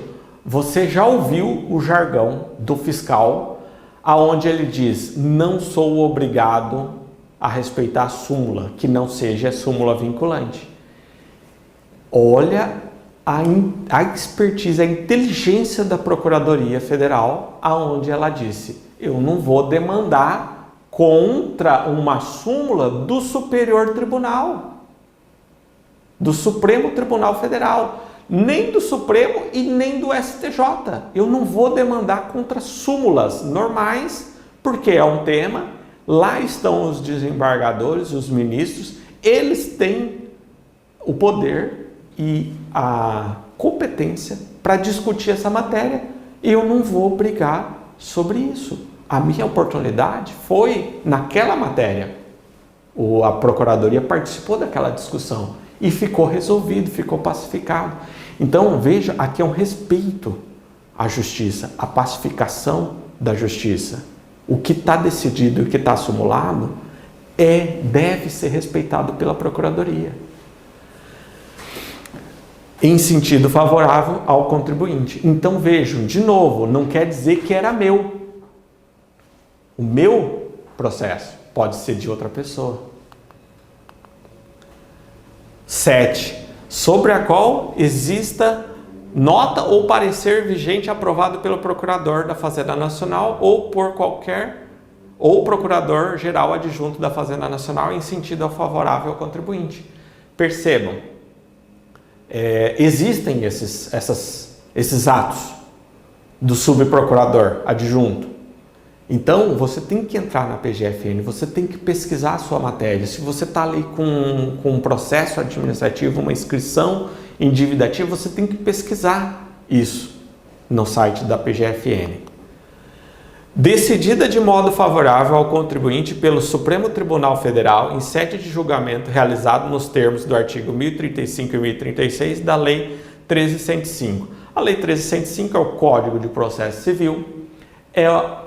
você já ouviu o jargão do fiscal, aonde ele diz: não sou obrigado a respeitar a súmula, que não seja súmula vinculante. Olha a expertise, a inteligência da Procuradoria Federal, aonde ela disse: eu não vou demandar contra uma súmula do Superior Tribunal, do Supremo Tribunal Federal, nem do Supremo e nem do STJ. Eu não vou demandar contra súmulas normais, porque é um tema, lá estão os desembargadores, os ministros, eles têm o poder e a competência para discutir essa matéria. Eu não vou brigar sobre isso. A minha oportunidade foi naquela matéria. A Procuradoria participou daquela discussão e ficou resolvido, ficou pacificado. Então, veja, aqui é um respeito à justiça, a pacificação da justiça. O que está decidido e o que está simulado deve ser respeitado pela Procuradoria, em sentido favorável ao contribuinte. Então, vejam, de novo, não quer dizer que era meu. O meu processo pode ser de outra pessoa. 7. Sobre a qual exista nota ou parecer vigente aprovado pelo Procurador da Fazenda Nacional ou por qualquer ou Procurador-Geral Adjunto da Fazenda Nacional em sentido favorável ao contribuinte. Percebam, existem esses atos do subprocurador adjunto. Então, você tem que entrar na PGFN, você tem que pesquisar a sua matéria. Se você está ali com um processo administrativo, uma inscrição em dívida ativa, você tem que pesquisar isso no site da PGFN. Decidida de modo favorável ao contribuinte pelo Supremo Tribunal Federal em sede de julgamento realizado nos termos do artigo 1035 e 1036 da Lei 13.105. A Lei 13.105 é o Código de Processo Civil.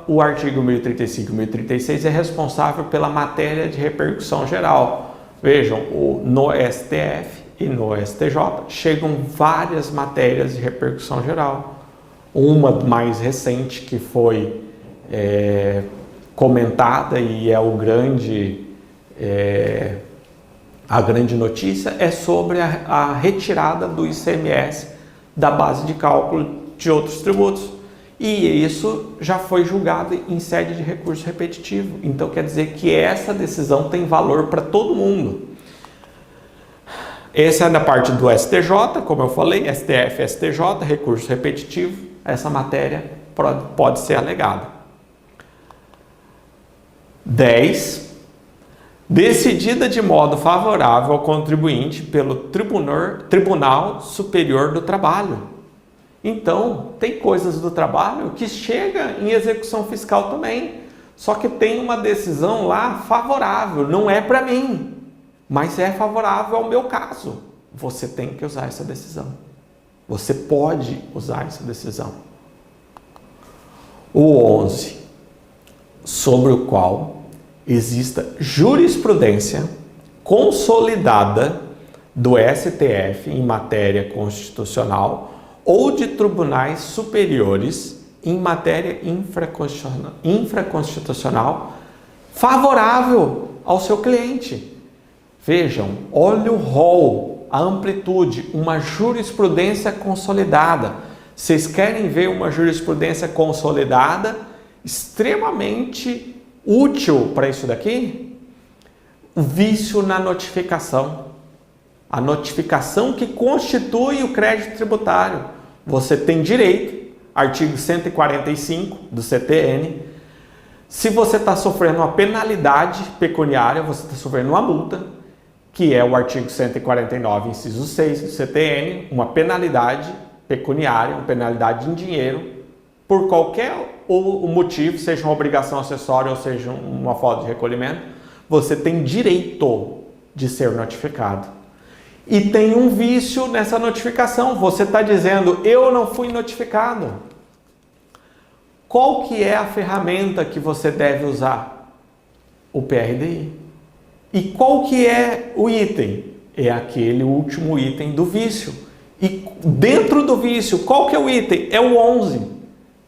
O artigo 1035 e 1036 é responsável pela matéria de repercussão geral. Vejam, no STF e no STJ chegam várias matérias de repercussão geral. Uma mais recente que foi comentada e é a grande notícia é sobre a retirada do ICMS da base de cálculo de outros tributos. E isso já foi julgado em sede de recurso repetitivo. Então quer dizer que essa decisão tem valor para todo mundo. Essa é da parte do STJ, como eu falei, STF, STJ, recurso repetitivo. Essa matéria pode ser alegada. 10. Decidida de modo favorável ao contribuinte pelo Tribunal Superior do Trabalho. Então, tem coisas do trabalho que chega em execução fiscal também. Só que tem uma decisão lá favorável. Não é para mim, mas é favorável ao meu caso. Você tem que usar essa decisão. Você pode usar essa decisão. O 11. Sobre o qual exista jurisprudência consolidada do STF em matéria constitucional ou de tribunais superiores em matéria infraconstitucional favorável ao seu cliente. Vejam, olha o rol, a amplitude, uma jurisprudência consolidada. Vocês querem ver uma jurisprudência consolidada extremamente útil para isso daqui? O vício na notificação. A notificação que constitui o crédito tributário. Você tem direito, artigo 145 do CTN, se você está sofrendo uma penalidade pecuniária, você está sofrendo uma multa, que é o artigo 149, inciso 6 do CTN, uma penalidade pecuniária, uma penalidade em dinheiro, por qualquer motivo, seja uma obrigação acessória ou seja uma falta de recolhimento, você tem direito de ser notificado. E tem um vício nessa notificação. Você está dizendo, eu não fui notificado. Qual que é a ferramenta que você deve usar? O PRDI. E qual que é o item? É aquele último item do vício. E dentro do vício, qual que é o item? É o 11.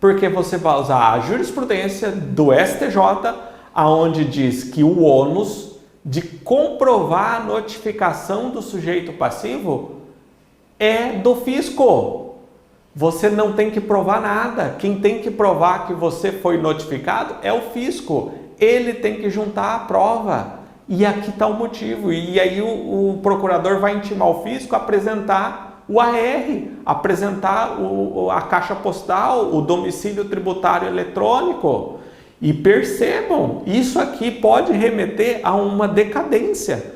Porque você vai usar a jurisprudência do STJ, aonde diz que o ônus de comprovar a notificação do sujeito passivo é do fisco. Você não tem que provar nada. Quem tem que provar que você foi notificado é o fisco. Ele tem que juntar a prova. E aqui está o motivo. E aí o procurador vai intimar o fisco a apresentar o AR, apresentar a caixa postal, o domicílio tributário eletrônico. E percebam, isso aqui pode remeter a uma decadência.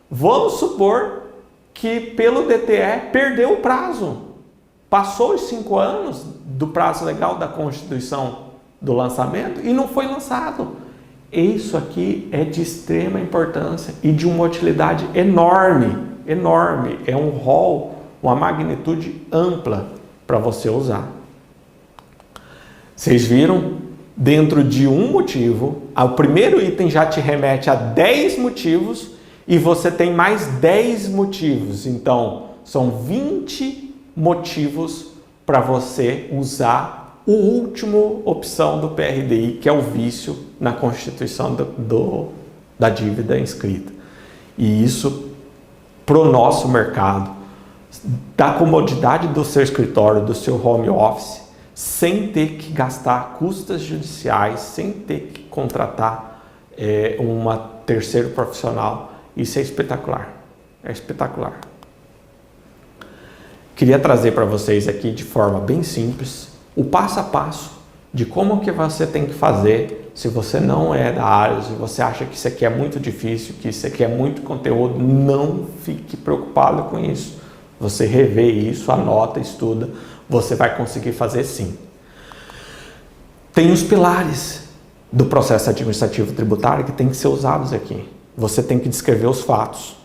Vamos supor que pelo DTE perdeu o prazo. Passou os 5 anos do prazo legal da Constituição do lançamento e não foi lançado. Isso aqui é de extrema importância e de uma utilidade enorme, enorme. É um rol, uma magnitude ampla para você usar. Vocês viram? Dentro de um motivo, o primeiro item já te remete a 10 motivos e você tem mais 10 motivos. Então, são 20 motivos para você usar a última opção do PRDI, que é o vício na constituição da dívida inscrita. E isso, para o nosso mercado, da comodidade do seu escritório, do seu home office, sem ter que gastar custas judiciais, sem ter que contratar uma terceiro profissional. Isso é espetacular. É espetacular. Queria trazer para vocês aqui de forma bem simples o passo a passo de como que você tem que fazer se você não é da área, se você acha que isso aqui é muito difícil, que isso aqui é muito conteúdo, não fique preocupado com isso. Você revê isso, anota, estuda, você vai conseguir fazer sim. Tem os pilares do processo administrativo tributário que tem que ser usados aqui. Você tem que descrever os fatos,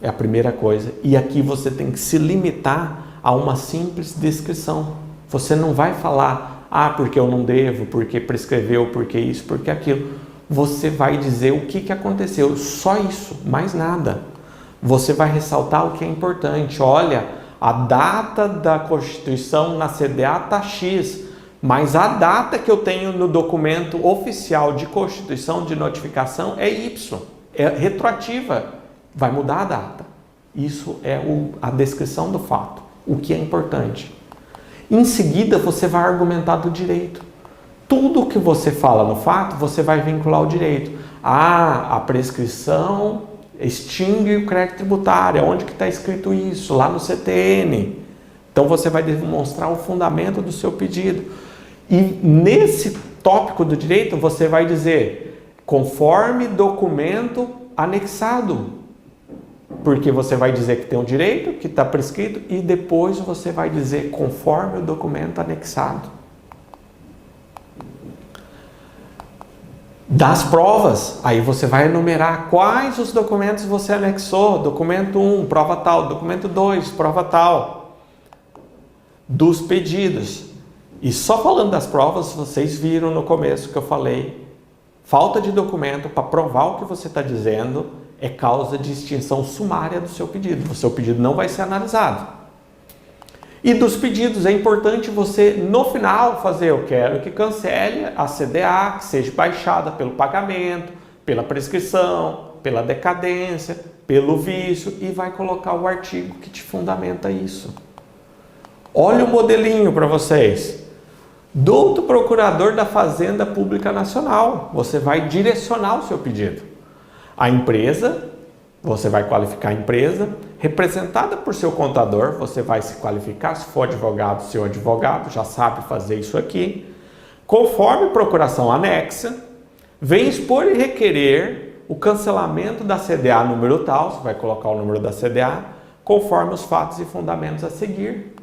é a primeira coisa. E aqui você tem que se limitar a uma simples descrição. Você não vai falar, porque eu não devo, porque prescreveu, porque isso, porque aquilo. Você vai dizer o que aconteceu, só isso, mais nada. Você vai ressaltar o que é importante. Olha, a data da Constituição na CDA está X, mas a data que eu tenho no documento oficial de Constituição de notificação é Y, é retroativa, vai mudar a data. Isso é a descrição do fato, o que é importante. Em seguida, você vai argumentar do direito. Tudo que você fala no fato, você vai vincular o direito. A prescrição extingue o crédito tributário. Onde que está escrito isso? Lá no CTN. Então você vai demonstrar o fundamento do seu pedido. E nesse tópico do direito você vai dizer conforme documento anexado. Porque você vai dizer que tem um direito, que está prescrito, e depois você vai dizer conforme o documento anexado. Das provas, aí você vai enumerar quais os documentos você anexou. Documento 1, prova tal. Documento 2, prova tal. Dos pedidos. E só falando das provas, vocês viram no começo que eu falei, falta de documento para provar o que você está dizendo é causa de extinção sumária do seu pedido. O seu pedido não vai ser analisado. E dos pedidos, é importante você, no final, fazer, eu quero que cancele a CDA, que seja baixada pelo pagamento, pela prescrição, pela decadência, pelo vício, e vai colocar o artigo que te fundamenta isso. Olha o modelinho para vocês. Do Procurador da Fazenda Pública Nacional, você vai direcionar o seu pedido. A empresa, você vai qualificar a empresa, representada por seu contador, você vai se qualificar, se for advogado, seu advogado já sabe fazer isso aqui. Conforme procuração anexa, vem expor e requerer o cancelamento da CDA número tal, você vai colocar o número da CDA, conforme os fatos e fundamentos a seguir.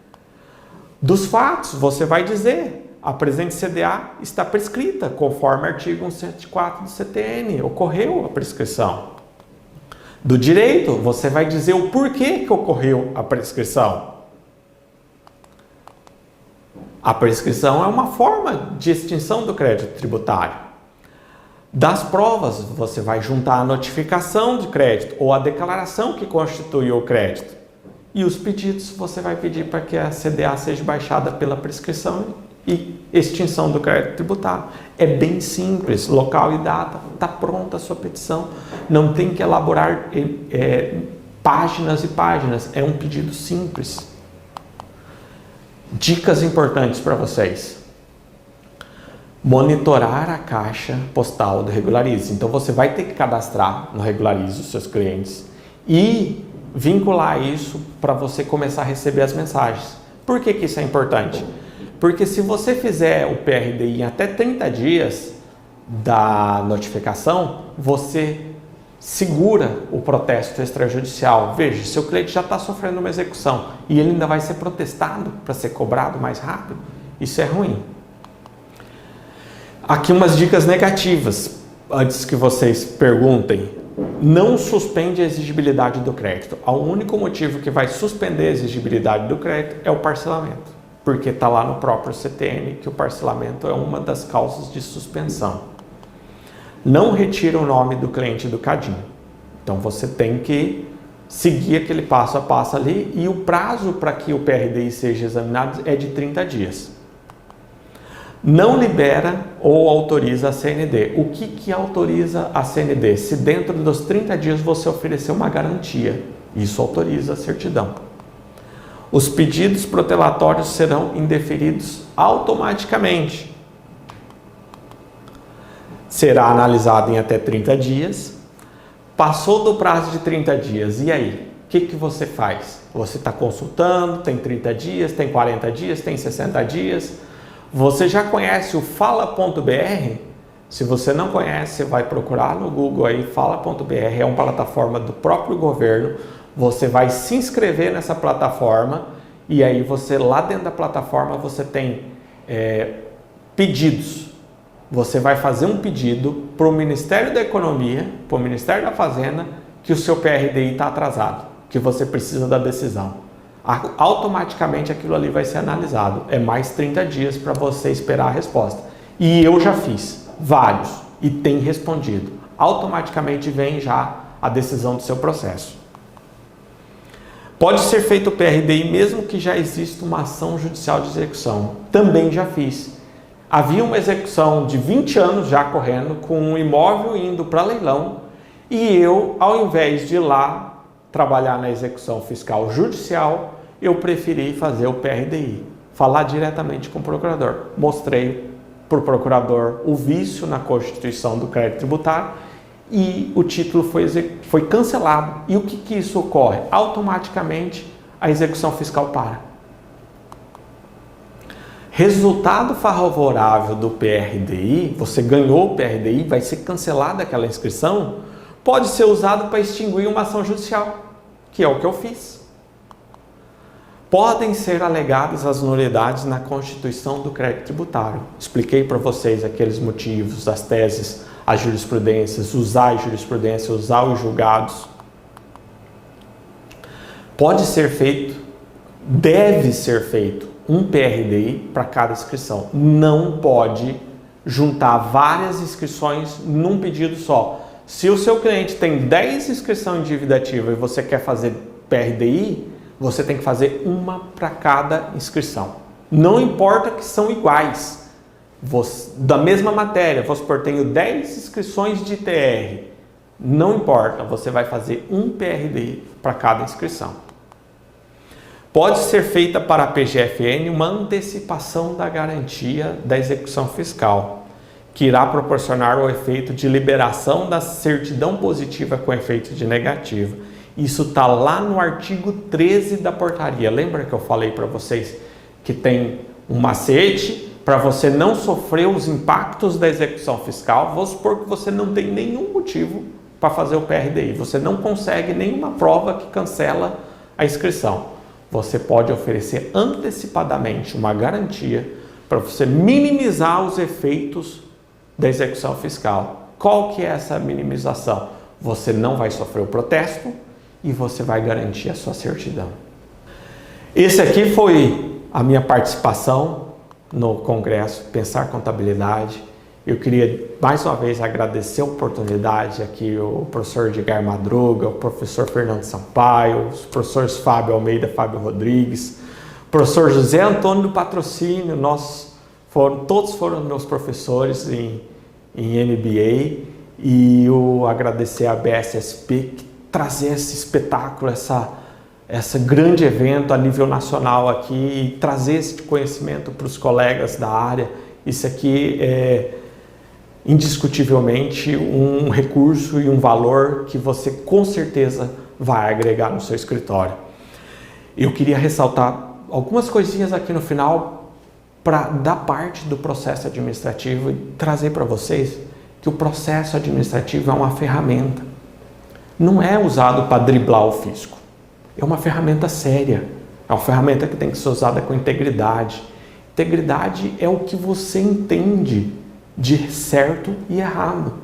Dos fatos, você vai dizer, a presente CDA está prescrita, conforme artigo 174 do CTN, ocorreu a prescrição. Do direito, você vai dizer o porquê que ocorreu a prescrição. A prescrição é uma forma de extinção do crédito tributário. Das provas, você vai juntar a notificação de crédito ou a declaração que constituiu o crédito. E os pedidos, você vai pedir para que a CDA seja baixada pela prescrição e extinção do crédito tributário. É bem simples, local e data, está pronta a sua petição. Não tem que elaborar páginas e páginas, é um pedido simples. Dicas importantes para vocês. Monitorar a caixa postal do Regularize. Então você vai ter que cadastrar no Regularize os seus clientes e vincular isso para você começar a receber as mensagens. Por que isso é importante? Porque se você fizer o PRDI em até 30 dias da notificação, você segura o protesto extrajudicial. Veja, seu cliente já está sofrendo uma execução e ele ainda vai ser protestado para ser cobrado mais rápido. Isso é ruim. Aqui umas dicas negativas, antes que vocês perguntem. Não suspende a exigibilidade do crédito. O único motivo que vai suspender a exigibilidade do crédito é o parcelamento, porque está lá no próprio CTN que o parcelamento é uma das causas de suspensão. Não retira o nome do cliente do CADIM. Então você tem que seguir aquele passo a passo ali e o prazo para que o PRDI seja examinado é de 30 dias. Não libera ou autoriza a CND. O que autoriza a CND? Se dentro dos 30 dias você oferecer uma garantia, isso autoriza a certidão. Os pedidos protelatórios serão indeferidos automaticamente. Será analisado em até 30 dias. Passou do prazo de 30 dias, e aí? O que você faz? Você está consultando, tem 30 dias, tem 40 dias, tem 60 dias. Você já conhece o Fala.br? Se você não conhece, você vai procurar no Google aí, Fala.br, é uma plataforma do próprio governo. Você vai se inscrever nessa plataforma e aí você, lá dentro da plataforma, você tem pedidos. Você vai fazer um pedido para o Ministério da Economia, para o Ministério da Fazenda, que o seu PRDI está atrasado, que você precisa da decisão. Automaticamente aquilo ali vai ser analisado. É mais 30 dias para você esperar a resposta. E eu já fiz vários e tem respondido. Automaticamente vem já a decisão do seu processo. Pode ser feito o PRDI mesmo que já exista uma ação judicial de execução. Também já fiz. Havia uma execução de 20 anos já correndo, com um imóvel indo para leilão, e eu, ao invés de ir lá trabalhar na execução fiscal judicial, eu preferi fazer o PRDI, falar diretamente com o procurador. Mostrei para o procurador o vício na constituição do crédito tributário e o título foi cancelado. E o que isso ocorre? Automaticamente a execução fiscal para. Resultado favorável do PRDI, você ganhou o PRDI, vai ser cancelada aquela inscrição, pode ser usado para extinguir uma ação judicial, que é o que eu fiz. Podem ser alegadas as nulidades na constituição do crédito tributário. Expliquei para vocês aqueles motivos, as teses, as jurisprudências, usar a jurisprudência, usar os julgados. Pode ser feito, deve ser feito um PRDI para cada inscrição. Não pode juntar várias inscrições num pedido só. Se o seu cliente tem 10 inscrições em dívida ativa e você quer fazer PRDI, você tem que fazer uma para cada inscrição. Não importa que são iguais. Da mesma matéria, vamos supor, tenho 10 inscrições de TR. Não importa, você vai fazer um PRDI para cada inscrição. Pode ser feita para a PGFN uma antecipação da garantia da execução fiscal, que irá proporcionar o efeito de liberação da certidão positiva com efeito de negativa. Isso está lá no artigo 13 da portaria. Lembra que eu falei para vocês que tem um macete para você não sofrer os impactos da execução fiscal? Vamos supor que você não tem nenhum motivo para fazer o PRDI. Você não consegue nenhuma prova que cancela a inscrição. Você pode oferecer antecipadamente uma garantia para você minimizar os efeitos da execução fiscal. Qual que é essa minimização? Você não vai sofrer o protesto e você vai garantir a sua certidão. Esse aqui foi a minha participação no Congresso Pensar Contabilidade. Eu queria mais uma vez agradecer a oportunidade aqui o professor Edgar Madruga, o professor Fernando Sampaio, os professores Fábio Almeida, Fábio Rodrigues, o professor José Antônio do Patrocínio, nosso Todos foram meus professores em MBA, e eu agradecer a BSSP que trazer esse espetáculo, esse grande evento a nível nacional aqui, e trazer esse conhecimento para os colegas da área. Isso aqui é indiscutivelmente um recurso e um valor que você com certeza vai agregar no seu escritório. Eu queria ressaltar algumas coisinhas aqui no final da parte do processo administrativo e trazer para vocês que o processo administrativo é uma ferramenta. Não é usado para driblar o fisco. É uma ferramenta séria. É uma ferramenta que tem que ser usada com integridade. Integridade é o que você entende de certo e errado.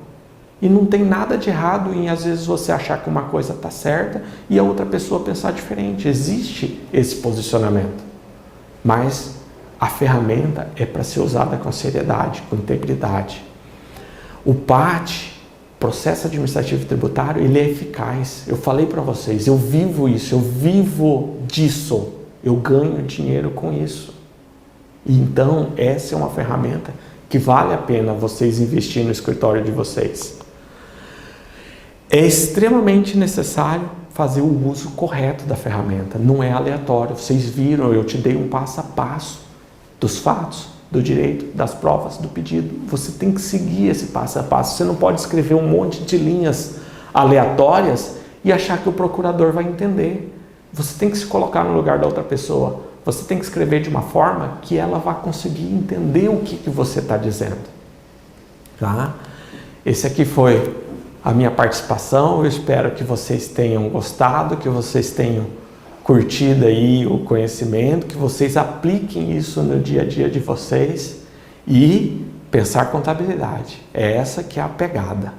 E não tem nada de errado em, às vezes, você achar que uma coisa está certa e a outra pessoa pensar diferente. Existe esse posicionamento. Mas a ferramenta é para ser usada com seriedade, com integridade. O PAT, Processo Administrativo Tributário, ele é eficaz. Eu falei para vocês, eu vivo isso, eu vivo disso. Eu ganho dinheiro com isso. Então, essa é uma ferramenta que vale a pena vocês investirem no escritório de vocês. É extremamente necessário fazer o uso correto da ferramenta. Não é aleatório. Vocês viram, eu te dei um passo a passo dos fatos, do direito, das provas, do pedido. Você tem que seguir esse passo a passo. Você não pode escrever um monte de linhas aleatórias e achar que o procurador vai entender. Você tem que se colocar no lugar da outra pessoa. Você tem que escrever de uma forma que ela vá conseguir entender o que você está dizendo. Tá? Esse aqui foi a minha participação. Eu espero que vocês tenham gostado, que vocês tenham curtido aí o conhecimento, que vocês apliquem isso no dia a dia de vocês e pensar contabilidade. É essa que é a pegada.